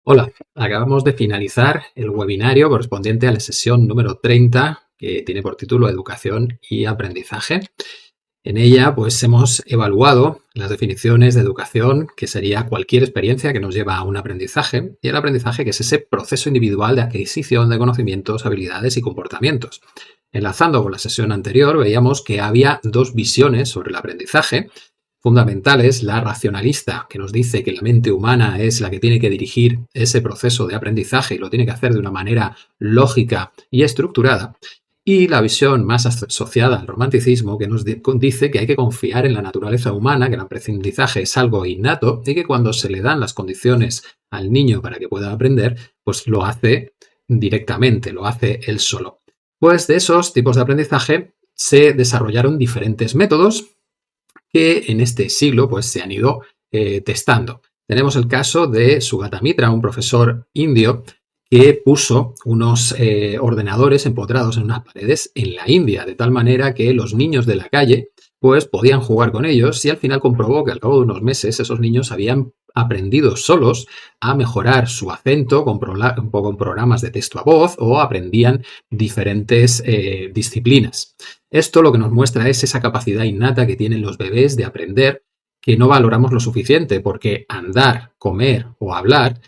Hola, acabamos de finalizar el webinario correspondiente a la sesión número 30, que tiene por título Educación y Aprendizaje. En ella, pues, hemos evaluado las definiciones de educación, que sería cualquier experiencia que nos lleva a un aprendizaje, y el aprendizaje, que es ese proceso individual de adquisición de conocimientos, habilidades y comportamientos. Enlazando con la sesión anterior, veíamos que había dos visiones sobre el aprendizaje fundamentales: la racionalista, que nos dice que la mente humana es la que tiene que dirigir ese proceso de aprendizaje y lo tiene que hacer de una manera lógica y estructurada, y la visión más asociada al romanticismo, que nos dice que hay que confiar en la naturaleza humana, que el aprendizaje es algo innato y que cuando se le dan las condiciones al niño para que pueda aprender, pues lo hace directamente, lo hace él solo. Pues de esos tipos de aprendizaje se desarrollaron diferentes métodos que en este siglo pues, se han ido testando. Tenemos el caso de Sugata Mitra, un profesor indio que puso unos ordenadores empotrados en unas paredes en la India, de tal manera que los niños de la calle pues podían jugar con ellos, y al final comprobó que al cabo de unos meses esos niños habían aprendido solos a mejorar su acento con programas de texto a voz, o aprendían diferentes disciplinas. Esto lo que nos muestra es esa capacidad innata que tienen los bebés de aprender, que no valoramos lo suficiente, porque andar, comer o hablar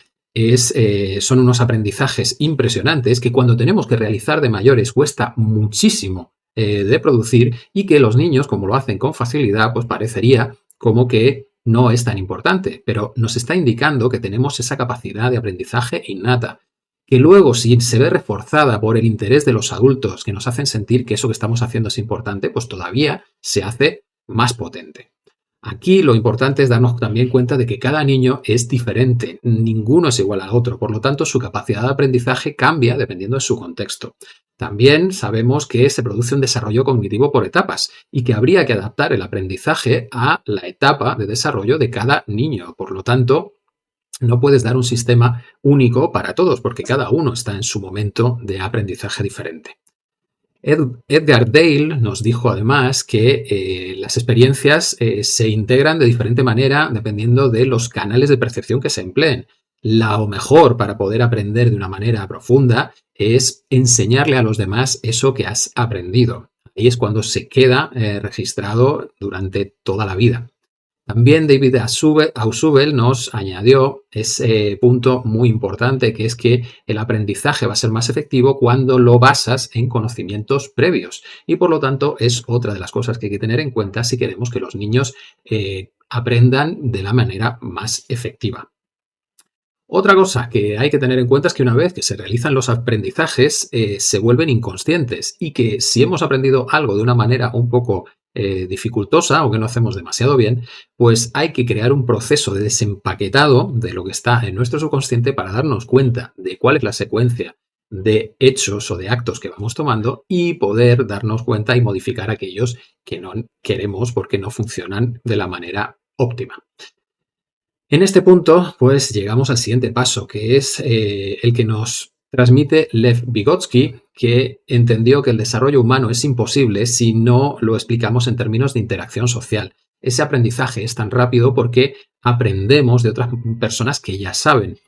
son unos aprendizajes impresionantes que cuando tenemos que realizar de mayores cuesta muchísimo de producir, y que los niños, como lo hacen con facilidad, pues parecería como que no es tan importante, pero nos está indicando que tenemos esa capacidad de aprendizaje innata, que luego, si se ve reforzada por el interés de los adultos, que nos hacen sentir que eso que estamos haciendo es importante, pues todavía se hace más potente. Aquí lo importante es darnos también cuenta de que cada niño es diferente, ninguno es igual al otro, por lo tanto su capacidad de aprendizaje cambia dependiendo de su contexto. También sabemos que se produce un desarrollo cognitivo por etapas y que habría que adaptar el aprendizaje a la etapa de desarrollo de cada niño. Por lo tanto, no puedes dar un sistema único para todos, porque cada uno está en su momento de aprendizaje diferente. Edgar Dale nos dijo además que las experiencias se integran de diferente manera dependiendo de los canales de percepción que se empleen. Lo mejor para poder aprender de una manera profunda es enseñarle a los demás eso que has aprendido. Ahí es cuando se queda registrado durante toda la vida. También David Ausubel nos añadió ese punto muy importante, que es que el aprendizaje va a ser más efectivo cuando lo basas en conocimientos previos, y por lo tanto es otra de las cosas que hay que tener en cuenta si queremos que los niños aprendan de la manera más efectiva. Otra cosa que hay que tener en cuenta es que una vez que se realizan los aprendizajes se vuelven inconscientes, y que si hemos aprendido algo de una manera un poco dificultosa o que no hacemos demasiado bien, pues hay que crear un proceso de desempaquetado de lo que está en nuestro subconsciente para darnos cuenta de cuál es la secuencia de hechos o de actos que vamos tomando, y poder darnos cuenta y modificar aquellos que no queremos porque no funcionan de la manera óptima. En este punto, pues llegamos al siguiente paso, que es el que nos transmite Lev Vygotsky, que entendió que el desarrollo humano es imposible si no lo explicamos en términos de interacción social. Ese aprendizaje es tan rápido porque aprendemos de otras personas que ya saben.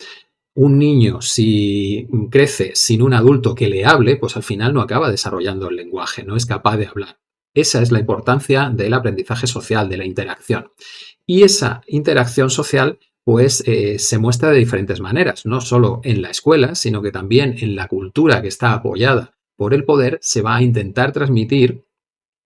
Un niño, si crece sin un adulto que le hable, pues al final no acaba desarrollando el lenguaje, no es capaz de hablar. Esa es la importancia del aprendizaje social, de la interacción. Y esa interacción social pues se muestra de diferentes maneras, no solo en la escuela, sino que también en la cultura que está apoyada por el poder se va a intentar transmitir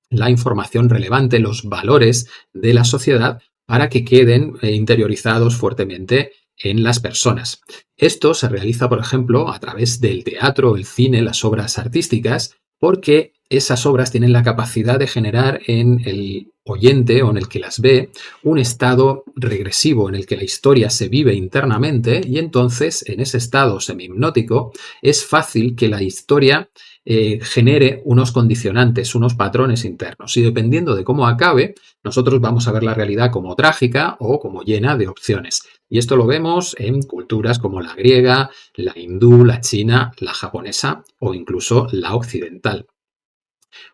la información relevante, los valores de la sociedad, para que queden interiorizados fuertemente en las personas. Esto se realiza, por ejemplo, a través del teatro, el cine, las obras artísticas, porque esas obras tienen la capacidad de generar en el oyente o en el que las ve un estado regresivo en el que la historia se vive internamente, y entonces en ese estado semi-hipnótico es fácil que la historia genere unos condicionantes, unos patrones internos, y dependiendo de cómo acabe, nosotros vamos a ver la realidad como trágica o como llena de opciones. Y esto lo vemos en culturas como la griega, la hindú, la china, la japonesa o incluso la occidental.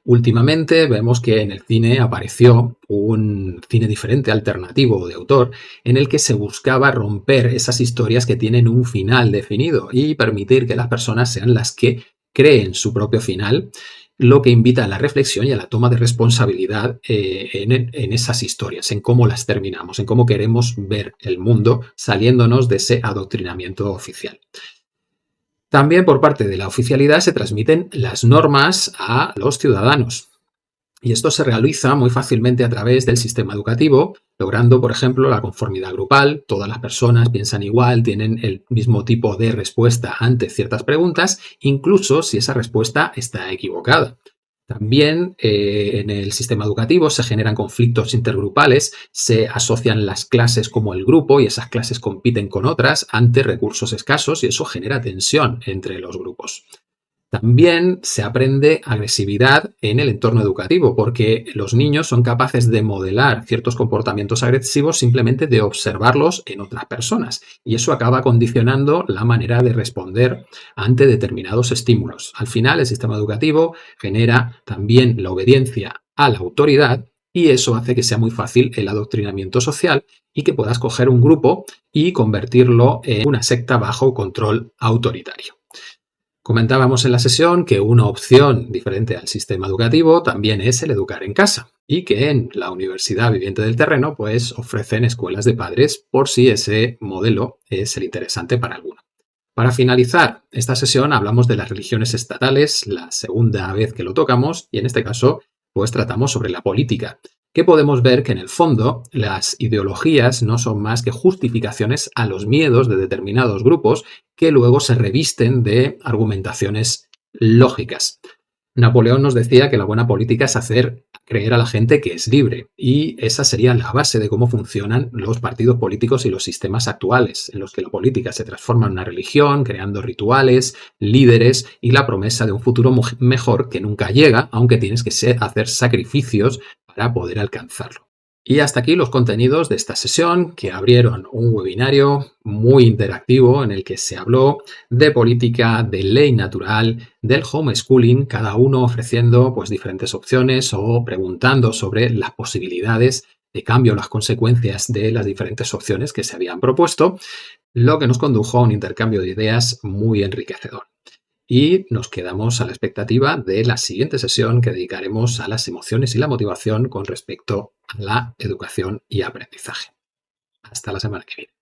Últimamente vemos que en el cine apareció un cine diferente, alternativo, de autor, en el que se buscaba romper esas historias que tienen un final definido y permitir que las personas sean las que creen su propio final, lo que invita a la reflexión y a la toma de responsabilidad en esas historias, en cómo las terminamos, en cómo queremos ver el mundo saliéndonos de ese adoctrinamiento oficial. También por parte de la oficialidad se transmiten las normas a los ciudadanos. Y esto se realiza muy fácilmente a través del sistema educativo, logrando, por ejemplo, la conformidad grupal. Todas las personas piensan igual, tienen el mismo tipo de respuesta ante ciertas preguntas, incluso si esa respuesta está equivocada. También en el sistema educativo se generan conflictos intergrupales, se asocian las clases como el grupo y esas clases compiten con otras ante recursos escasos y eso genera tensión entre los grupos. También se aprende agresividad en el entorno educativo porque los niños son capaces de modelar ciertos comportamientos agresivos simplemente de observarlos en otras personas y eso acaba condicionando la manera de responder ante determinados estímulos. Al final, el sistema educativo genera también la obediencia a la autoridad y eso hace que sea muy fácil el adoctrinamiento social y que puedas coger un grupo y convertirlo en una secta bajo control autoritario. Comentábamos en la sesión que una opción diferente al sistema educativo también es el educar en casa y que en la Universidad Viviente del Terreno pues ofrecen escuelas de padres por si ese modelo es el interesante para alguno. Para finalizar esta sesión hablamos de las religiones estatales, la segunda vez que lo tocamos y en este caso pues tratamos sobre la política, que podemos ver que en el fondo las ideologías no son más que justificaciones a los miedos de determinados grupos que luego se revisten de argumentaciones lógicas. Napoleón nos decía que la buena política es hacer creer a la gente que es libre y esa sería la base de cómo funcionan los partidos políticos y los sistemas actuales, en los que la política se transforma en una religión, creando rituales, líderes y la promesa de un futuro mejor que nunca llega, aunque tienes que hacer sacrificios para poder alcanzarlo. Y hasta aquí los contenidos de esta sesión que abrieron un webinario muy interactivo en el que se habló de política, de ley natural, del homeschooling, cada uno ofreciendo pues diferentes opciones o preguntando sobre las posibilidades de cambio, las consecuencias de las diferentes opciones que se habían propuesto, lo que nos condujo a un intercambio de ideas muy enriquecedor. Y nos quedamos a la expectativa de la siguiente sesión que dedicaremos a las emociones y la motivación con respecto a la educación y aprendizaje. Hasta la semana que viene.